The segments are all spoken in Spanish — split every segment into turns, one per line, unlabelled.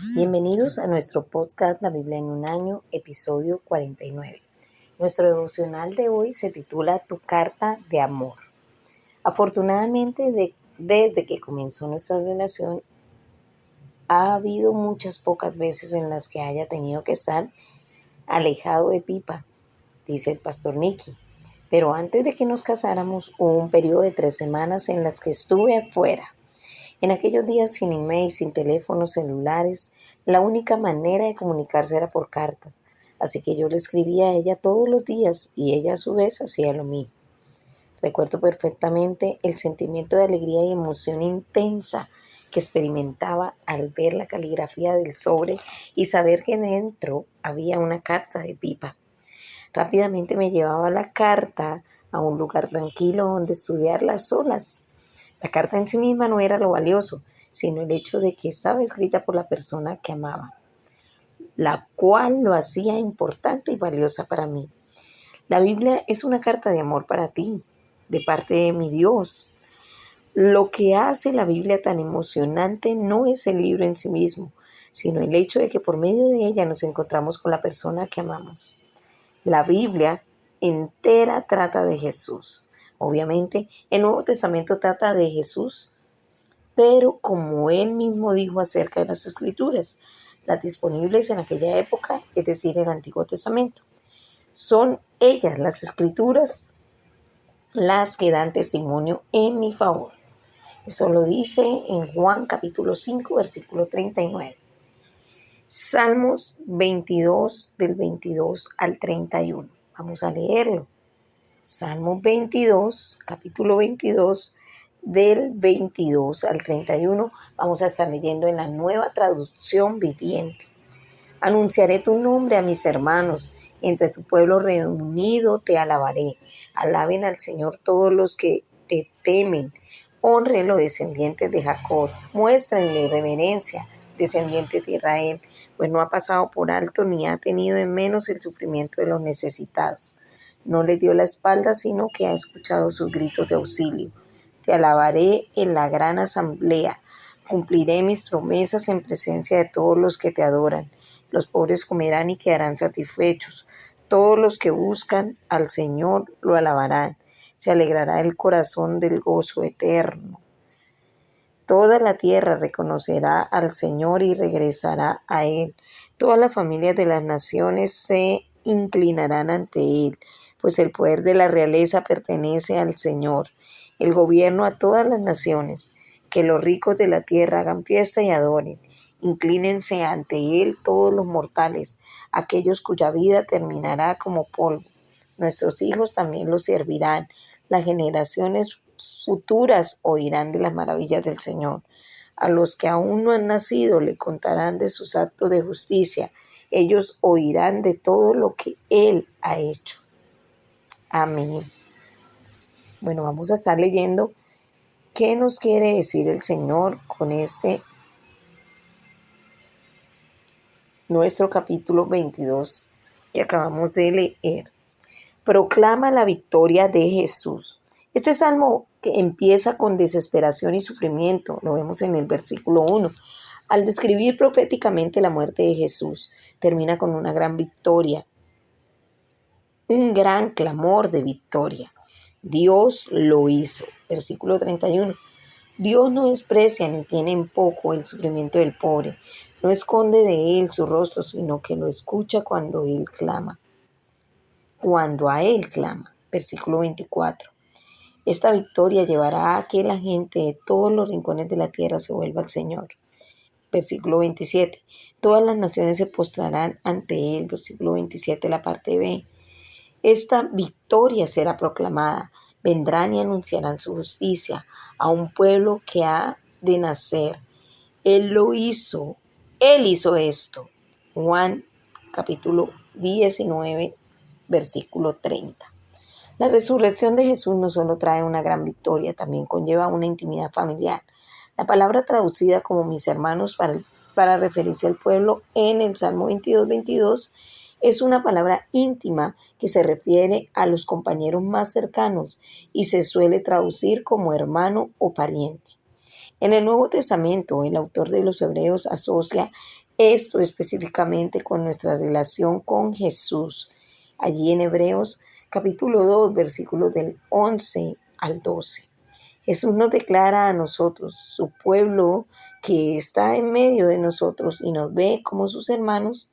Bienvenidos a nuestro podcast La Biblia en un año, episodio 49. Nuestro devocional de hoy se titula Tu carta de amor. Afortunadamente, desde que comenzó nuestra relación, ha habido muchas pocas veces en las que haya tenido que estar alejado de Pipa, dice el pastor Nicky. Pero antes de que nos casáramos, hubo un periodo de 3 semanas en las que estuve afuera. En aquellos días sin email, sin teléfonos celulares, la única manera de comunicarse era por cartas. Así que yo le escribía a ella todos los días y ella a su vez hacía lo mismo. Recuerdo perfectamente el sentimiento de alegría y emoción intensa que experimentaba al ver la caligrafía del sobre y saber que dentro había una carta de Pipa. Rápidamente me llevaba la carta a un lugar tranquilo donde estudiarla a solas. La carta en sí misma no era lo valioso, sino el hecho de que estaba escrita por la persona que amaba, la cual lo hacía importante y valiosa para mí. La Biblia es una carta de amor para ti, de parte de mi Dios. Lo que hace la Biblia tan emocionante no es el libro en sí mismo, sino el hecho de que por medio de ella nos encontramos con la persona que amamos. La Biblia entera trata de Jesús. Obviamente, el Nuevo Testamento trata de Jesús, pero como él mismo dijo acerca de las Escrituras, las disponibles en aquella época, es decir, el Antiguo Testamento, son ellas, las Escrituras, las que dan testimonio en mi favor. Eso lo dice en Juan capítulo 5, versículo 39. Salmos 22, del 22 al 31. Vamos a leerlo. Salmos 22, capítulo 22, del 22 al 31. Vamos a estar leyendo en la Nueva Traducción Viviente. Anunciaré tu nombre a mis hermanos, entre tu pueblo reunido te alabaré. Alaben al Señor todos los que te temen. Honren los descendientes de Jacob. Muéstrenle reverencia, descendientes de Israel, pues no ha pasado por alto ni ha tenido en menos el sufrimiento de los necesitados. No les dio la espalda, sino que ha escuchado sus gritos de auxilio. Te alabaré en la gran asamblea. Cumpliré mis promesas en presencia de todos los que te adoran. Los pobres comerán y quedarán satisfechos. Todos los que buscan al Señor lo alabarán. Se alegrará el corazón del gozo eterno. Toda la tierra reconocerá al Señor y regresará a Él. Todas las familias de las naciones se inclinarán ante Él, pues el poder de la realeza pertenece al Señor, el gobierno a todas las naciones. Que los ricos de la tierra hagan fiesta y adoren. Inclínense ante Él todos los mortales, aquellos cuya vida terminará como polvo. Nuestros hijos también lo servirán. Las generaciones futuras oirán de las maravillas del Señor. A los que aún no han nacido le contarán de sus actos de justicia. Ellos oirán de todo lo que Él ha hecho. Amén. Bueno, vamos a estar leyendo qué nos quiere decir el Señor con nuestro capítulo 22 que acabamos de leer. Proclama la victoria de Jesús. Este salmo que empieza con desesperación y sufrimiento, lo vemos en el versículo 1. Al describir proféticamente la muerte de Jesús, termina con una gran victoria, un gran clamor de victoria. Dios lo hizo. Versículo 31. Dios no desprecia ni tiene en poco el sufrimiento del pobre. No esconde de él su rostro, sino que lo escucha cuando él clama. Cuando a él clama. Versículo 24. Esta victoria llevará a que la gente de todos los rincones de la tierra se vuelva al Señor. Versículo 27. Todas las naciones se postrarán ante él. Versículo 27, la parte B. Esta victoria será proclamada. Vendrán y anunciarán su justicia a un pueblo que ha de nacer. Él lo hizo. Él hizo esto. Juan capítulo 19, versículo 30. La resurrección de Jesús no solo trae una gran victoria, también conlleva una intimidad familiar. La palabra traducida como mis hermanos para referirse al pueblo en el Salmo 22 es una palabra íntima que se refiere a los compañeros más cercanos y se suele traducir como hermano o pariente. En el Nuevo Testamento, el autor de los Hebreos asocia esto específicamente con nuestra relación con Jesús. Allí en Hebreos capítulo 2, versículos del 11 al 12. Jesús nos declara a nosotros, su pueblo que está en medio de nosotros y nos ve como sus hermanos,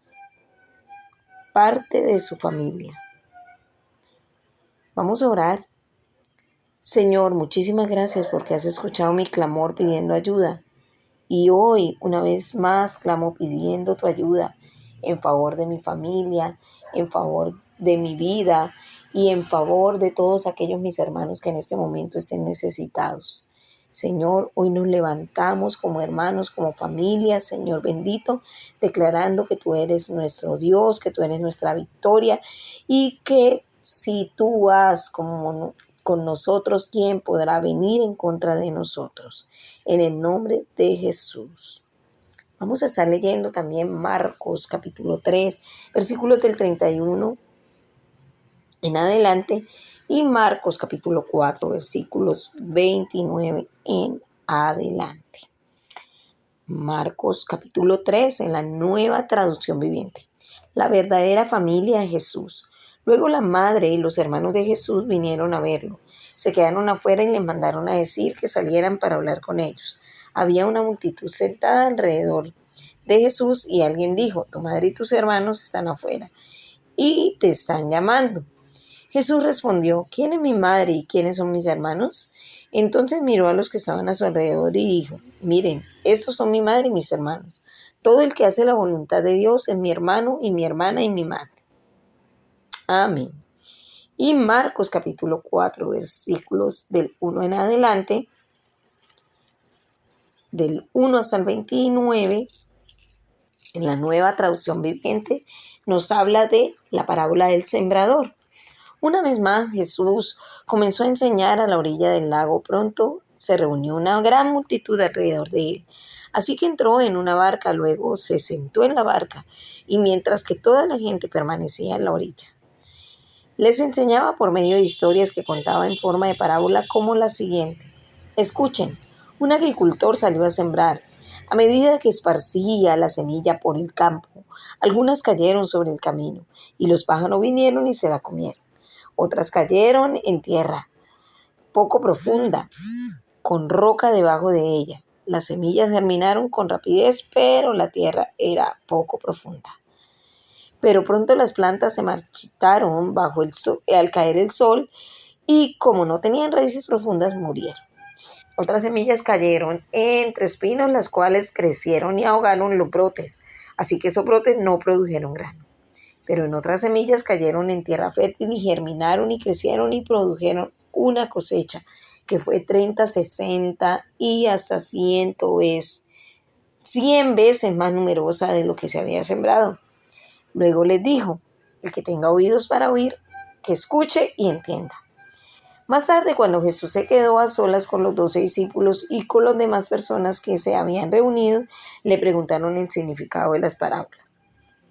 parte de su familia. Vamos a orar. Señor, muchísimas gracias porque has escuchado mi clamor pidiendo ayuda. Y hoy, una vez más, clamo pidiendo tu ayuda en favor de mi familia, en favor de mi vida y en favor de todos aquellos mis hermanos que en este momento estén necesitados. Señor, hoy nos levantamos como hermanos, como familia, Señor bendito, declarando que tú eres nuestro Dios, que tú eres nuestra victoria y que si tú vas con nosotros, ¿quién podrá venir en contra de nosotros? En el nombre de Jesús. Vamos a estar leyendo también Marcos capítulo 3, versículos del 31 en adelante, y Marcos capítulo 4, versículos 29 en adelante. Marcos capítulo 3 en la Nueva Traducción Viviente. La verdadera familia de Jesús. Luego la madre y los hermanos de Jesús vinieron a verlo. Se quedaron afuera y les mandaron a decir que salieran para hablar con ellos. Había una multitud sentada alrededor de Jesús y alguien dijo: tu madre y tus hermanos están afuera y te están llamando. Jesús respondió: ¿quién es mi madre y quiénes son mis hermanos? Entonces miró a los que estaban a su alrededor y dijo: miren, esos son mi madre y mis hermanos. Todo el que hace la voluntad de Dios es mi hermano y mi hermana y mi madre. Amén. Y Marcos capítulo 4, versículos del 1 en adelante, del 1 hasta el 29, en la Nueva Traducción Viviente, nos habla de la parábola del sembrador. Una vez más, Jesús comenzó a enseñar a la orilla del lago. Pronto se reunió una gran multitud alrededor de él. Así que entró en una barca, luego se sentó en la barca, y mientras que toda la gente permanecía en la orilla, les enseñaba por medio de historias que contaba en forma de parábola como la siguiente. Escuchen, un agricultor salió a sembrar. A medida que esparcía la semilla por el campo, algunas cayeron sobre el camino, y los pájaros vinieron y se la comieron. Otras cayeron en tierra poco profunda, con roca debajo de ella. Las semillas germinaron con rapidez, pero la tierra era poco profunda. Pero pronto las plantas se marchitaron bajo el sol, al caer el sol, y como no tenían raíces profundas, murieron. Otras semillas cayeron entre espinos, las cuales crecieron y ahogaron los brotes, así que esos brotes no produjeron grano. Pero en otras semillas cayeron en tierra fértil y germinaron y crecieron y produjeron una cosecha que fue 30, 60 y hasta 100 veces más numerosa de lo que se había sembrado. Luego les dijo: el que tenga oídos para oír, que escuche y entienda. Más tarde, cuando Jesús se quedó a solas con los 12 discípulos y con las demás personas que se habían reunido, le preguntaron el significado de las parábolas.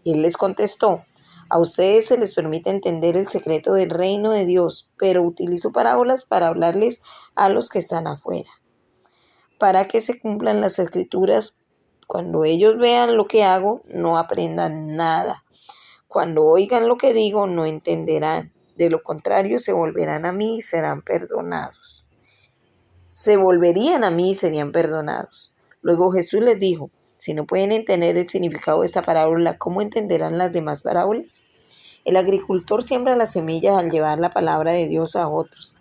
Él les contestó: a ustedes se les permite entender el secreto del reino de Dios, pero utilizo parábolas para hablarles a los que están afuera, para que se cumplan las escrituras. Cuando ellos vean lo que hago, no aprendan nada. Cuando oigan lo que digo, no entenderán. De lo contrario, se volverán a mí y serán perdonados. Se volverían a mí y serían perdonados. Luego Jesús les dijo: si no pueden entender el significado de esta parábola, ¿cómo entenderán las demás parábolas? El agricultor siembra las semillas al llevar la palabra de Dios a otros.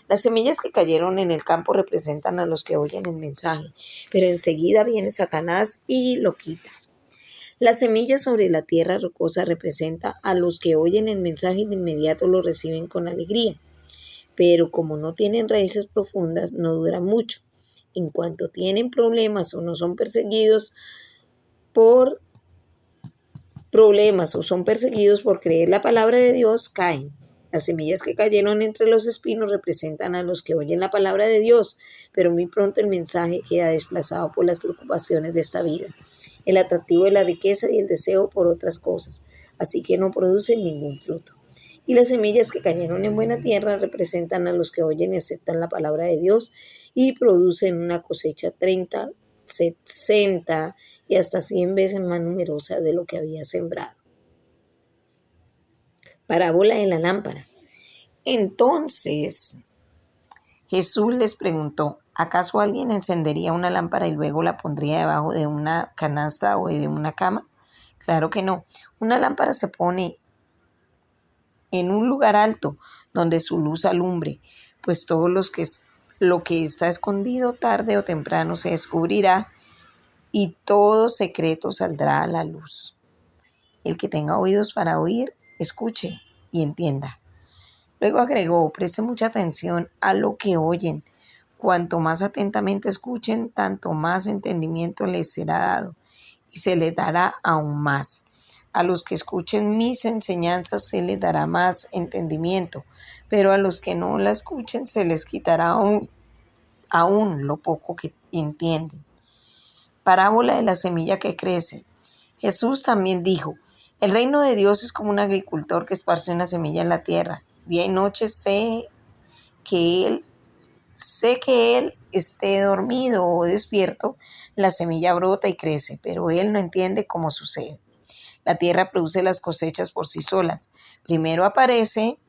Las semillas que cayeron en el campo representan a los que oyen el mensaje, pero enseguida viene Satanás y lo quita. Las semillas sobre la tierra rocosa representa a los que oyen el mensaje y de inmediato lo reciben con alegría. Pero como no tienen raíces profundas, no duran mucho. En cuanto tienen problemas o son perseguidos por creer la palabra de Dios, caen. Las semillas que cayeron entre los espinos representan a los que oyen la palabra de Dios, pero muy pronto el mensaje queda desplazado por las preocupaciones de esta vida, el atractivo de la riqueza y el deseo por otras cosas, así que no producen ningún fruto. Y las semillas que cayeron en buena tierra representan a los que oyen y aceptan la palabra de Dios y producen una cosecha 30, 60 y hasta 100 veces más numerosa de lo que había sembrado. Parábola de la lámpara. Entonces Jesús les preguntó, ¿acaso alguien encendería una lámpara y luego la pondría debajo de una canasta o de una cama? Claro que no. Una lámpara se pone en un lugar alto donde su luz alumbre, pues lo que está escondido tarde o temprano se descubrirá y todo secreto saldrá a la luz. El que tenga oídos para oír, escuche y entienda. Luego agregó, preste mucha atención a lo que oyen. Cuanto más atentamente escuchen, tanto más entendimiento les será dado y se les dará aún más. A los que escuchen mis enseñanzas se les dará más entendimiento, pero a los que no la escuchen se les quitará aún lo poco que entienden. Parábola de la semilla que crece. Jesús también dijo, el reino de Dios es como un agricultor que esparce una semilla en la tierra. Día y noche sé que él esté dormido o despierto, la semilla brota y crece, pero él no entiende cómo sucede. La tierra produce las cosechas por sí solas. Primero aparece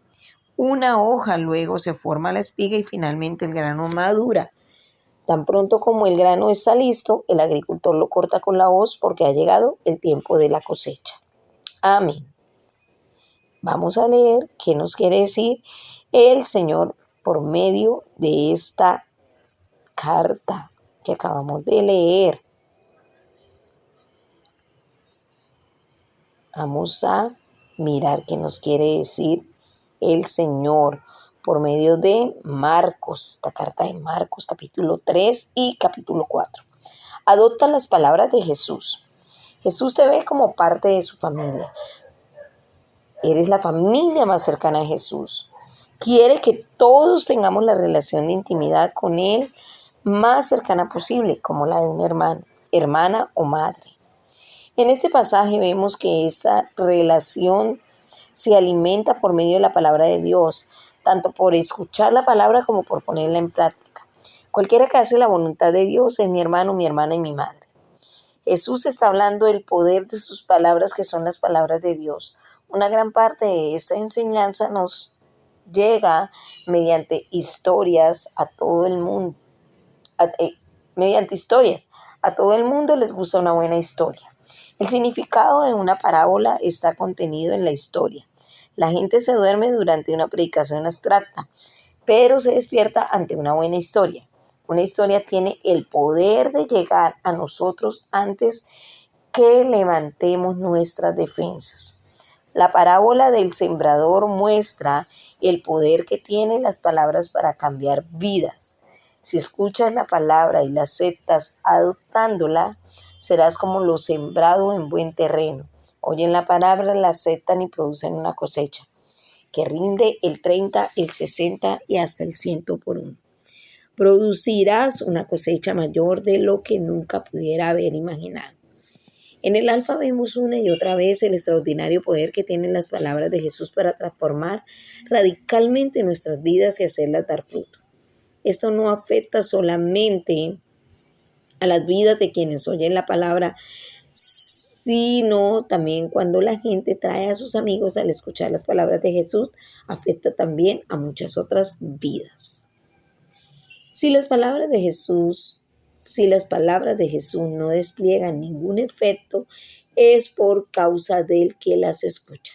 una hoja, luego se forma la espiga y finalmente el grano madura. Tan pronto como el grano está listo, el agricultor lo corta con la hoz porque ha llegado el tiempo de la cosecha. Amén. Vamos a leer qué nos quiere decir el Señor por medio de esta carta que acabamos de leer. Vamos a mirar qué nos quiere decir el Señor por medio de Marcos, esta carta de Marcos, capítulo 3 y capítulo 4. Adopta las palabras de Jesús. Jesús te ve como parte de su familia. Eres la familia más cercana a Jesús. Quiere que todos tengamos la relación de intimidad con Él más cercana posible, como la de un hermano, hermana o madre. En este pasaje vemos que esta relación se alimenta por medio de la palabra de Dios, tanto por escuchar la palabra como por ponerla en práctica. Cualquiera que hace la voluntad de Dios es mi hermano, mi hermana y mi madre. Jesús está hablando del poder de sus palabras, que son las palabras de Dios. Una gran parte de esta enseñanza nos llega mediante historias a todo el mundo. Mediante historias. A todo el mundo les gusta una buena historia. El significado de una parábola está contenido en la historia. La gente se duerme durante una predicación abstracta, pero se despierta ante una buena historia. Una historia tiene el poder de llegar a nosotros antes que levantemos nuestras defensas. La parábola del sembrador muestra el poder que tienen las palabras para cambiar vidas. Si escuchas la palabra y la aceptas adoptándola, serás como lo sembrado en buen terreno. Oyen la palabra, la aceptan y producen una cosecha que rinde el 30, el 60 y hasta el 100 por uno. Producirás una cosecha mayor de lo que nunca pudiera haber imaginado. En el Alfa vemos una y otra vez el extraordinario poder que tienen las palabras de Jesús para transformar radicalmente nuestras vidas y hacerlas dar fruto. Esto no afecta solamente a las vidas de quienes oyen la palabra, sino también cuando la gente trae a sus amigos al escuchar las palabras de Jesús, afecta también a muchas otras vidas. Si las palabras de Jesús no despliegan ningún efecto, es por causa del que las escucha.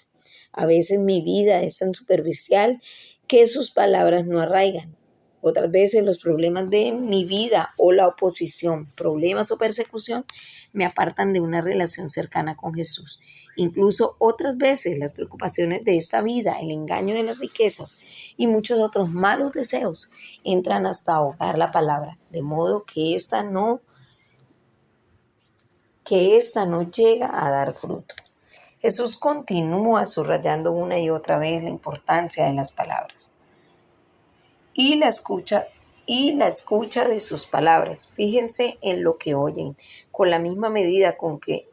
A veces mi vida es tan superficial que sus palabras no arraigan. Otras veces los problemas de mi vida o la oposición, problemas o persecución, me apartan de una relación cercana con Jesús. Incluso otras veces las preocupaciones de esta vida, el engaño de las riquezas y muchos otros malos deseos entran hasta ahogar la palabra, de modo que esta no llega a dar fruto. Jesús continúa subrayando una y otra vez la importancia de las palabras y la escucha de sus palabras. Fíjense en lo que oyen. Con la misma medida con que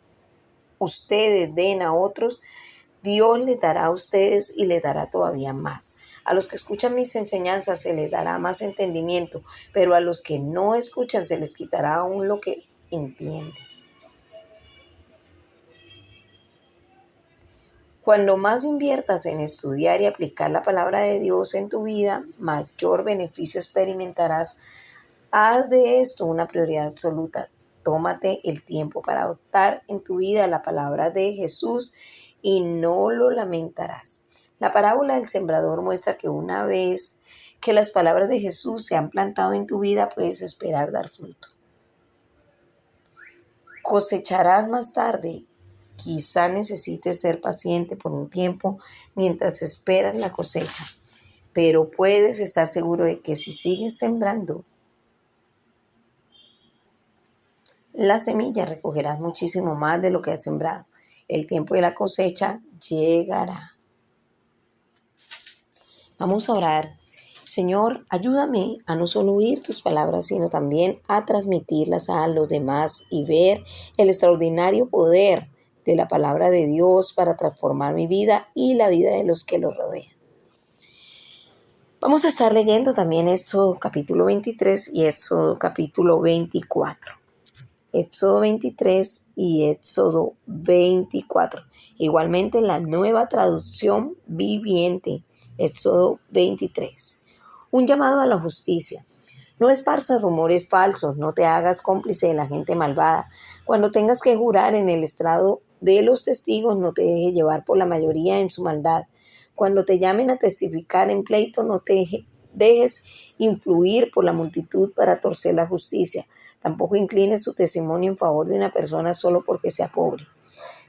ustedes den a otros, Dios les dará a ustedes y les dará todavía más. A los que escuchan mis enseñanzas se les dará más entendimiento, pero a los que no escuchan se les quitará aún lo entiende. Cuando más inviertas en estudiar y aplicar la palabra de Dios en tu vida, mayor beneficio experimentarás. Haz de esto una prioridad absoluta. Tómate el tiempo para adoptar en tu vida la palabra de Jesús y no lo lamentarás. La parábola del sembrador muestra que una vez que las palabras de Jesús se han plantado en tu vida, puedes esperar dar fruto. Cosecharás más tarde. Quizá necesites ser paciente por un tiempo mientras esperas la cosecha, pero puedes estar seguro de que si sigues sembrando la semilla, recogerás muchísimo más de lo que has sembrado. El tiempo de la cosecha llegará. Vamos a orar. Señor, ayúdame a no solo oír tus palabras, sino también a transmitirlas a los demás y ver el extraordinario poder de la palabra de Dios para transformar mi vida y la vida de los que lo rodean. Vamos a estar leyendo también Éxodo capítulo 23 y Éxodo capítulo 24. Éxodo 23 y Éxodo 24. Igualmente la nueva traducción viviente, Éxodo 23. Un llamado a la justicia. No esparzas rumores falsos, no te hagas cómplice de la gente malvada. Cuando tengas que jurar en el estrado de los testigos, no te dejes llevar por la mayoría en su maldad. Cuando te llamen a testificar en pleito, no te dejes influir por la multitud para torcer la justicia. Tampoco inclines tu testimonio en favor de una persona solo porque sea pobre.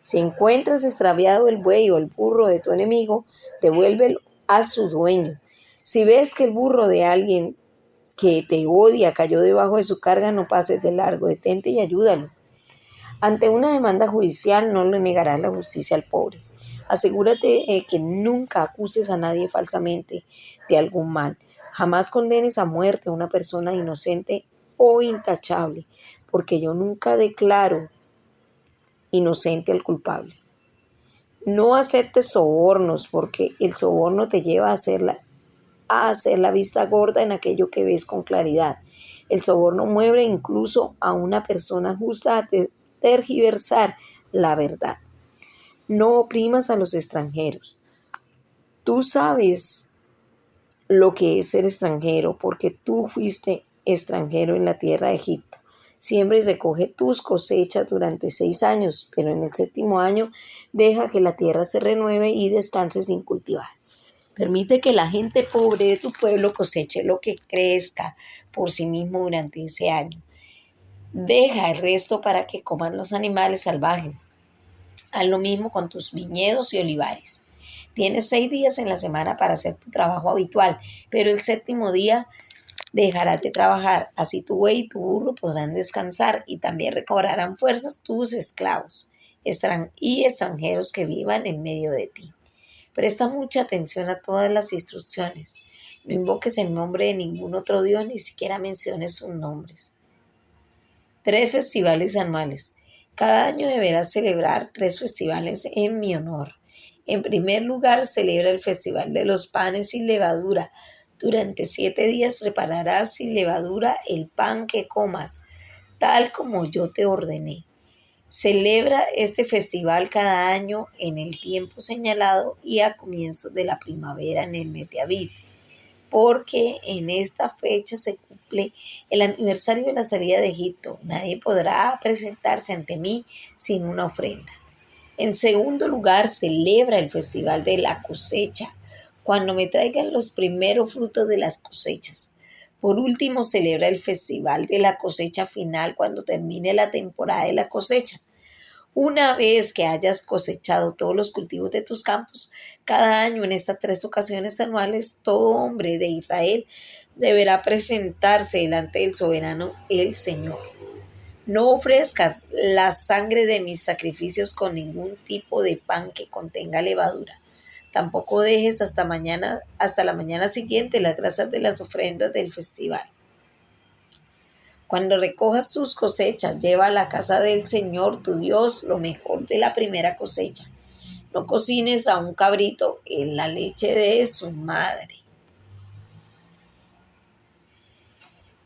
Si encuentras extraviado el buey o el burro de tu enemigo, devuélvelo a su dueño. Si ves que el burro de alguien que te odia cayó debajo de su carga, no pases de largo, detente y ayúdalo. Ante una demanda judicial no le negarás la justicia al pobre. Asegúrate de que nunca acuses a nadie falsamente de algún mal. Jamás condenes a muerte a una persona inocente o intachable, porque yo nunca declaro inocente al culpable. No aceptes sobornos, porque el soborno te lleva a hacer la vista gorda en aquello que ves con claridad. El soborno mueve incluso a una persona justa a tergiversar la verdad. No oprimas a los extranjeros. Tú sabes lo que es ser extranjero, porque tú fuiste extranjero en la tierra de Egipto. Siembra y recoge tus cosechas durante 6 años, pero en el 7º año deja que la tierra se renueve y descanse sin cultivar. Permite que la gente pobre de tu pueblo coseche lo que crezca por sí mismo durante ese año. Deja el resto para que coman los animales salvajes. Haz lo mismo con tus viñedos y olivares. Tienes 6 días en la semana para hacer tu trabajo habitual, pero el 7º día dejarás de trabajar. Así tu buey y tu burro podrán descansar y también recobrarán fuerzas tus esclavos y extranjeros que vivan en medio de ti. Presta mucha atención a todas las instrucciones. No invoques el nombre de ningún otro Dios, ni siquiera menciones sus nombres. 3 festivales anuales. Cada año deberás celebrar 3 festivales en mi honor. En primer lugar, celebra el Festival de los Panes sin Levadura. Durante 7 días prepararás sin levadura el pan que comas, tal como yo te ordené. Celebra este festival cada año en el tiempo señalado y a comienzos de la primavera en el mes de Abib, porque en esta fecha se cumple el aniversario de la salida de Egipto. Nadie podrá presentarse ante mí sin una ofrenda. En segundo lugar, celebra el festival de la cosecha, cuando me traigan los primeros frutos de las cosechas. Por último, celebra el festival de la cosecha final cuando termine la temporada de la cosecha. Una vez que hayas cosechado todos los cultivos de tus campos, cada año en estas 3 ocasiones anuales, todo hombre de Israel deberá presentarse delante del soberano, el Señor. No ofrezcas la sangre de mis sacrificios con ningún tipo de pan que contenga levadura. Tampoco dejes hasta la mañana siguiente las grasas de las ofrendas del festival. Cuando recojas tus cosechas, lleva a la casa del Señor tu Dios lo mejor de la primera cosecha. No cocines a un cabrito en la leche de su madre.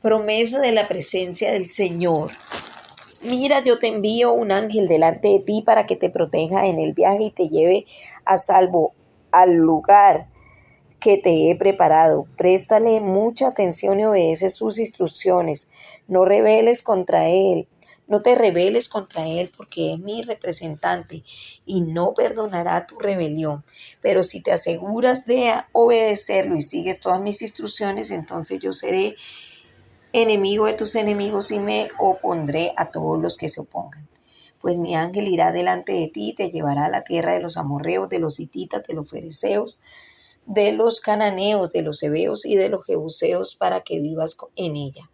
Promesa de la presencia del Señor. Mira, yo te envío un ángel delante de ti para que te proteja en el viaje y te lleve a salvo al lugar que te he preparado. Préstale mucha atención y obedece sus instrucciones. No rebeles contra él. No te rebeles contra él porque es mi representante y no perdonará tu rebelión. Pero si te aseguras de obedecerlo y sigues todas mis instrucciones, entonces yo seré enemigo de tus enemigos y me opondré a todos los que se opongan. Pues mi ángel irá delante de ti y te llevará a la tierra de los amorreos, de los hititas, de los fereceos, de los cananeos, de los heveos y de los jebuseos para que vivas en ella.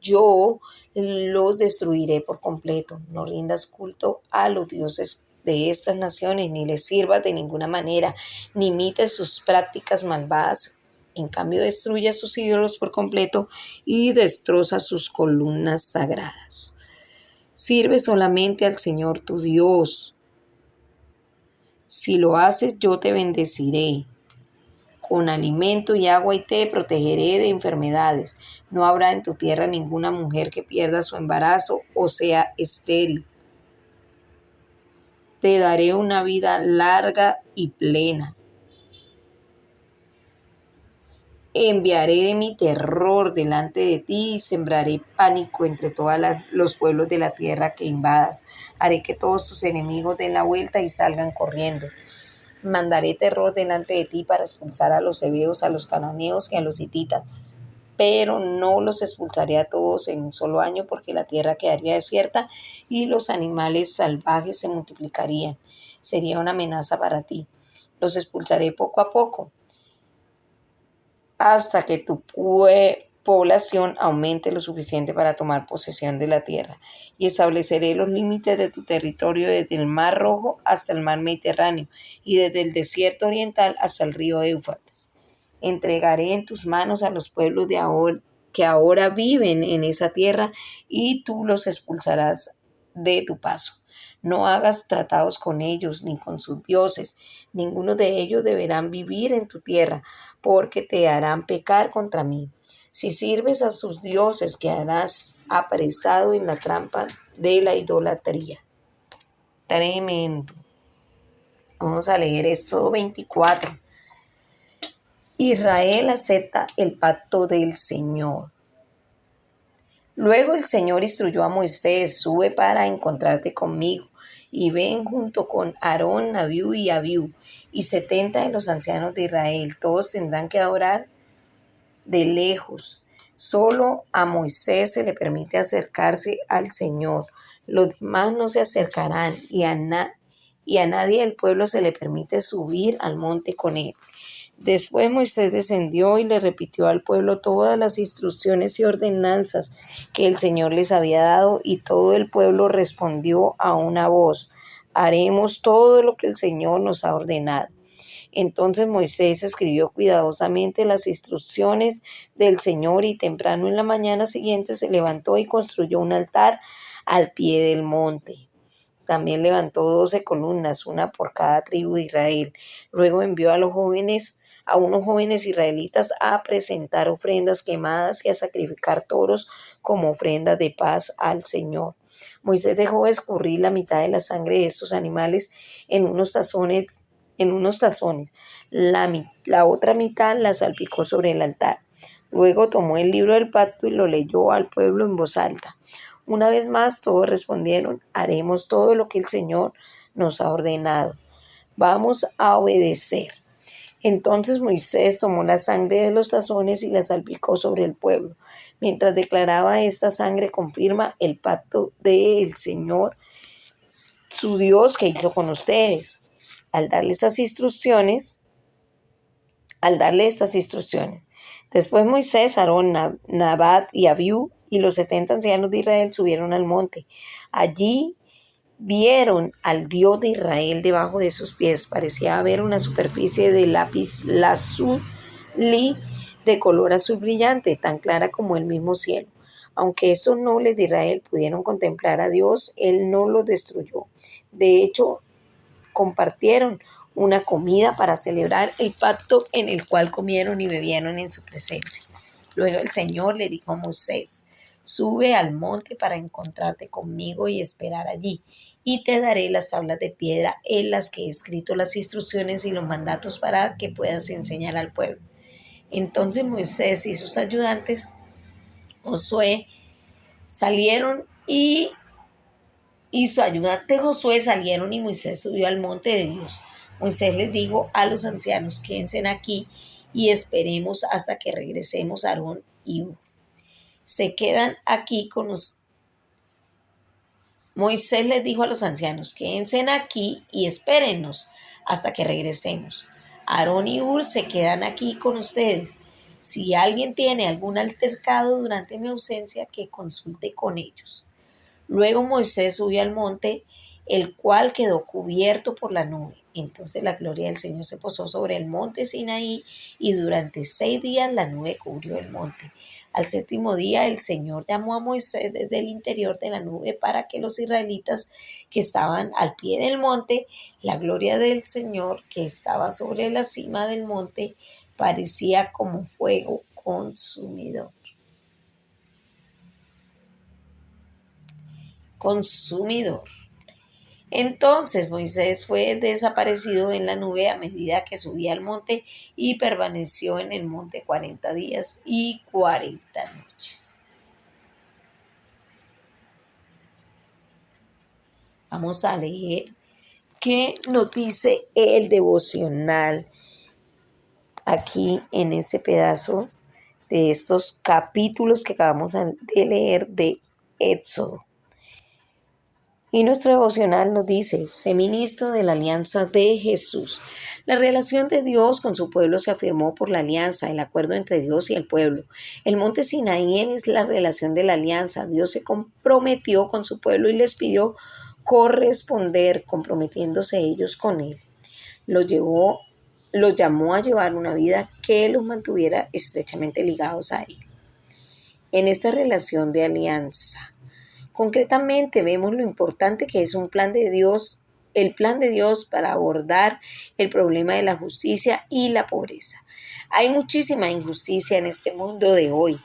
Yo los destruiré por completo. No rindas culto a los dioses de estas naciones, ni les sirvas de ninguna manera, ni imites sus prácticas malvadas. En cambio, destruye a sus ídolos por completo y destroza sus columnas sagradas. Sirve solamente al Señor tu Dios. Si lo haces, yo te bendeciré. Con alimento y agua y te protegeré de enfermedades. No habrá en tu tierra ninguna mujer que pierda su embarazo o sea estéril. Te daré una vida larga y plena. Enviaré de mi terror delante de ti y sembraré pánico entre todos los pueblos de la tierra que invadas. Haré que todos tus enemigos den la vuelta y salgan corriendo. Mandaré terror delante de ti para expulsar a los heveos, a los cananeos y a los hititas. Pero no los expulsaré a todos en un solo año porque la tierra quedaría desierta y los animales salvajes se multiplicarían. Sería una amenaza para ti. Los expulsaré poco a poco hasta que tu población aumente lo suficiente para tomar posesión de la tierra. Y estableceré los límites de tu territorio desde el Mar Rojo hasta el Mar Mediterráneo y desde el desierto oriental hasta el río Éufrates. Entregaré en tus manos a los pueblos de ahora, que ahora viven en esa tierra y tú los expulsarás de tu paso. No hagas tratados con ellos ni con sus dioses. Ninguno de ellos deberán vivir en tu tierra porque te harán pecar contra mí. Si sirves a sus dioses, quedarás apresado en la trampa de la idolatría. Tremendo. Vamos a leer Éxodo 24. Israel acepta el pacto del Señor. Luego el Señor instruyó a Moisés: sube para encontrarte conmigo, y ven junto con Aarón, Nadab y Abiú, y 70 de los ancianos de Israel. Todos tendrán que adorar de lejos. Solo a Moisés se le permite acercarse al Señor. Los demás no se acercarán, y a nadie del pueblo se le permite subir al monte con él. Después Moisés descendió y le repitió al pueblo todas las instrucciones y ordenanzas que el Señor les había dado, y todo el pueblo respondió a una voz: haremos todo lo que el Señor nos ha ordenado. Entonces Moisés escribió cuidadosamente las instrucciones del Señor y temprano en la mañana siguiente se levantó y construyó un altar al pie del monte. También levantó 12 columnas, una por cada tribu de Israel. Luego envió a unos jóvenes israelitas a presentar ofrendas quemadas y a sacrificar toros como ofrendas de paz al Señor. Moisés dejó escurrir la mitad de la sangre de estos animales en unos tazones. La otra mitad la salpicó sobre el altar. Luego tomó el libro del pacto y lo leyó al pueblo en voz alta. Una vez más todos respondieron: haremos todo lo que el Señor nos ha ordenado. Vamos a obedecer. Entonces Moisés tomó la sangre de los tazones y la salpicó sobre el pueblo. Mientras declaraba: esta sangre confirma el pacto del Señor, su Dios, que hizo con ustedes. Al darle estas instrucciones, después Moisés, Aarón, Nadab y Abiú y los 70 ancianos de Israel subieron al monte. Allí vieron al Dios de Israel debajo de sus pies. Parecía haber una superficie de lapislázuli de color azul brillante, tan clara como el mismo cielo. Aunque estos nobles de Israel pudieron contemplar a Dios, Él no los destruyó. De hecho, compartieron una comida para celebrar el pacto en el cual comieron y bebieron en su presencia. Luego el Señor le dijo a Moisés: Sube al monte para encontrarte conmigo y esperar allí, y te daré las tablas de piedra en las que he escrito las instrucciones y los mandatos para que puedas enseñar al pueblo. Entonces Moisés y sus ayudantes, Josué, salieron y su ayudante Josué salieron y Moisés subió al monte de Dios. Moisés les dijo a los ancianos: quédense aquí y esperemos hasta que regresemos Aarón y Hur. Se quedan aquí con los... Moisés les dijo a los ancianos: quédense aquí y espérennos hasta que regresemos. Aarón y Hur se quedan aquí con ustedes. Si alguien tiene algún altercado durante mi ausencia, que consulte con ellos. Luego Moisés subió al monte, el cual quedó cubierto por la nube. Entonces la gloria del Señor se posó sobre el monte Sinaí, y durante 6 días la nube cubrió el monte. Al 7º día el Señor llamó a Moisés desde el interior de la nube para que los israelitas que estaban al pie del monte, la gloria del Señor que estaba sobre la cima del monte, parecía como fuego consumidor. Entonces Moisés fue desaparecido en la nube a medida que subía al monte, y permaneció en el monte 40 días y 40 noches. Vamos a leer qué nos dice el devocional aquí en este pedazo de estos capítulos que acabamos de leer de Éxodo. Y nuestro devocional nos dice: sé ministro de la alianza de Jesús. La relación de Dios con su pueblo se afirmó por la alianza, el acuerdo entre Dios y el pueblo. El monte Sinaí es la relación de la alianza. Dios se comprometió con su pueblo y les pidió corresponder, comprometiéndose ellos con él. Los llamó a llevar una vida que los mantuviera estrechamente ligados a él. En esta relación de alianza, concretamente vemos lo importante que es el plan de Dios para abordar el problema de la justicia y la pobreza. Hay muchísima injusticia en este mundo de hoy.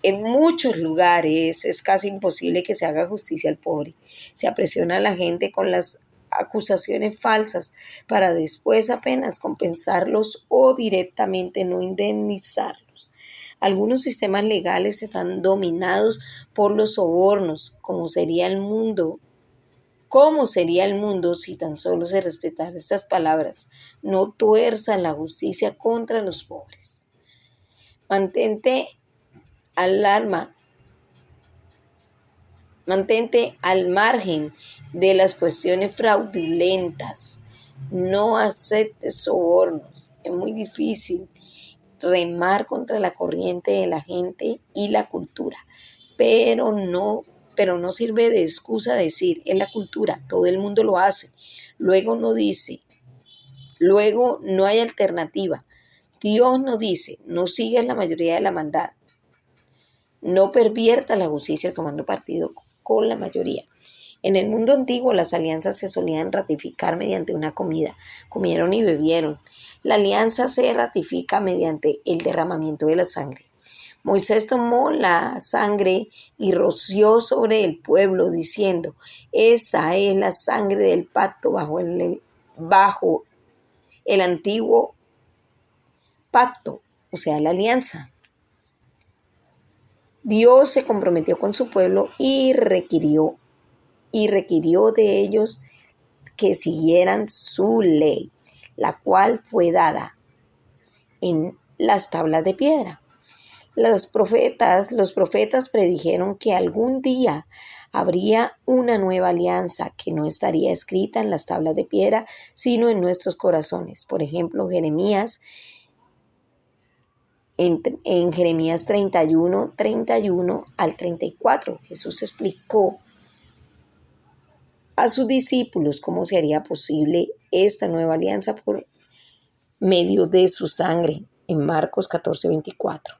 En muchos lugares es casi imposible que se haga justicia al pobre. Se apresiona a la gente con las acusaciones falsas para después apenas compensarlos o directamente no indemnizarlos. Algunos sistemas legales están dominados por los sobornos. ¿Cómo sería el mundo si tan solo se respetaran estas palabras? No tuerzan la justicia contra los pobres. Mantente al margen de las cuestiones fraudulentas. No aceptes sobornos. Es muy difícil remar contra la corriente de la gente y la cultura, pero no sirve de excusa decir: es la cultura, todo el mundo lo hace. Luego no hay alternativa. Dios no dice: no sigas la mayoría de la maldad, no pervierta la justicia tomando partido con la mayoría. En el mundo antiguo las alianzas se solían ratificar mediante una comida. Comieron y bebieron. La alianza se ratifica mediante el derramamiento de la sangre. Moisés tomó la sangre y roció sobre el pueblo diciendo: esta es la sangre del pacto bajo el antiguo pacto, o sea, la alianza. Dios se comprometió con su pueblo y requirió de ellos que siguieran su ley, la cual fue dada en las tablas de piedra. Los profetas predijeron que algún día habría una nueva alianza que no estaría escrita en las tablas de piedra, sino en nuestros corazones. Por ejemplo, Jeremías, en Jeremías 31 al 34, Jesús explicó a sus discípulos cómo se haría posible esta nueva alianza por medio de su sangre, en Marcos 14:24.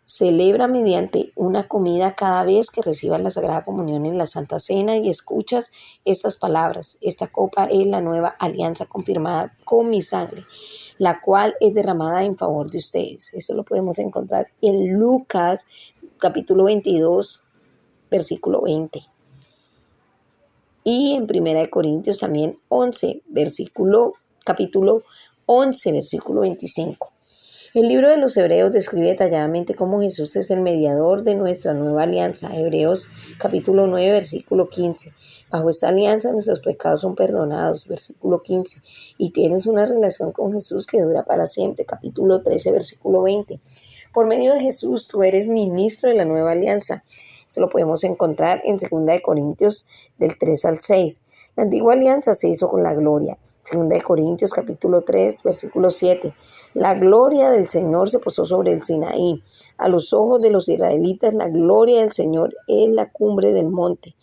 Celebra mediante una comida cada vez que recibas la Sagrada Comunión en la Santa Cena y escuchas estas palabras: esta copa es la nueva alianza confirmada con mi sangre, la cual es derramada en favor de ustedes. Eso lo podemos encontrar en Lucas capítulo 22, versículo 20. Y en Primera de Corintios también capítulo 11, versículo 25. El libro de los Hebreos describe detalladamente cómo Jesús es el mediador de nuestra nueva alianza. Hebreos capítulo 9, versículo 15. Bajo esta alianza nuestros pecados son perdonados, versículo 15. Y tienes una relación con Jesús que dura para siempre, capítulo 13, versículo 20. Por medio de Jesús tú eres ministro de la nueva alianza. Esto lo podemos encontrar en 2 de Corintios del 3 al 6. La antigua alianza se hizo con la gloria. 2 de Corintios capítulo 3, versículo 7. La gloria del Señor se posó sobre el Sinaí. A los ojos de los israelitas, la gloria del Señor es la cumbre del monte.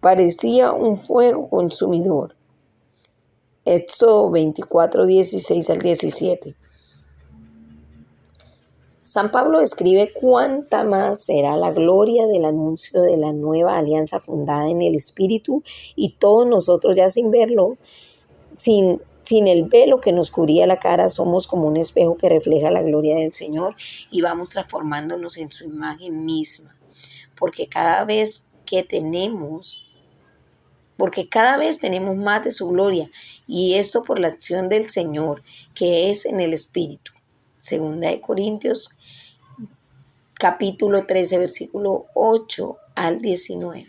Parecía un fuego consumidor. Éxodo 24, 16 al 17. San Pablo escribe cuánta más será la gloria del anuncio de la nueva alianza fundada en el Espíritu, y todos nosotros ya sin verlo, sin el velo que nos cubría la cara, somos como un espejo que refleja la gloria del Señor y vamos transformándonos en su imagen misma, porque cada vez tenemos más de su gloria, y esto por la acción del Señor que es en el Espíritu. 2 de Corintios capítulo 13, versículo 8 al 19.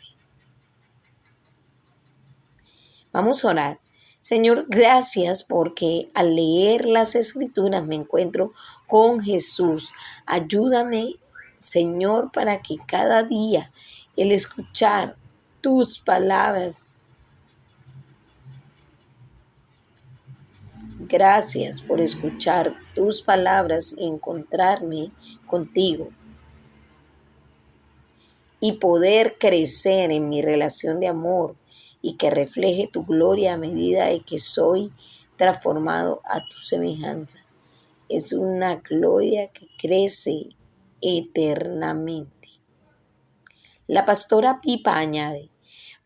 Vamos a orar. Señor, gracias porque al leer las Escrituras me encuentro con Jesús. Ayúdame, Señor, para que cada día el escuchar tus palabras. Gracias por escuchar tus palabras y encontrarme contigo y poder crecer en mi relación de amor y que refleje tu gloria a medida de que soy transformado a tu semejanza. Es una gloria que crece eternamente. La pastora Pipa añade,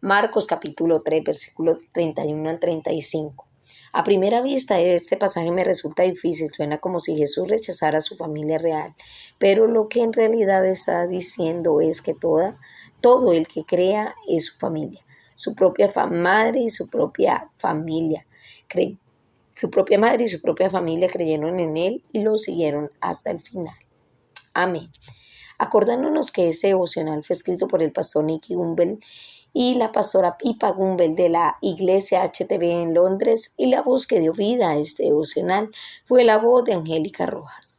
Marcos capítulo 3, versículos 31 al 35. A primera vista, este pasaje me resulta difícil, suena como si Jesús rechazara a su familia real, pero lo que en realidad está diciendo es que todo el que crea es su familia, su propia madre y su propia familia. Su propia madre y su propia familia creyeron en él y lo siguieron hasta el final. Amén. Acordándonos que este devocional fue escrito por el pastor Nicky Gumbel y la pastora Pipa Gumbel de la Iglesia HTB en Londres, y la voz que dio vida a este devocional fue la voz de Angélica Rojas.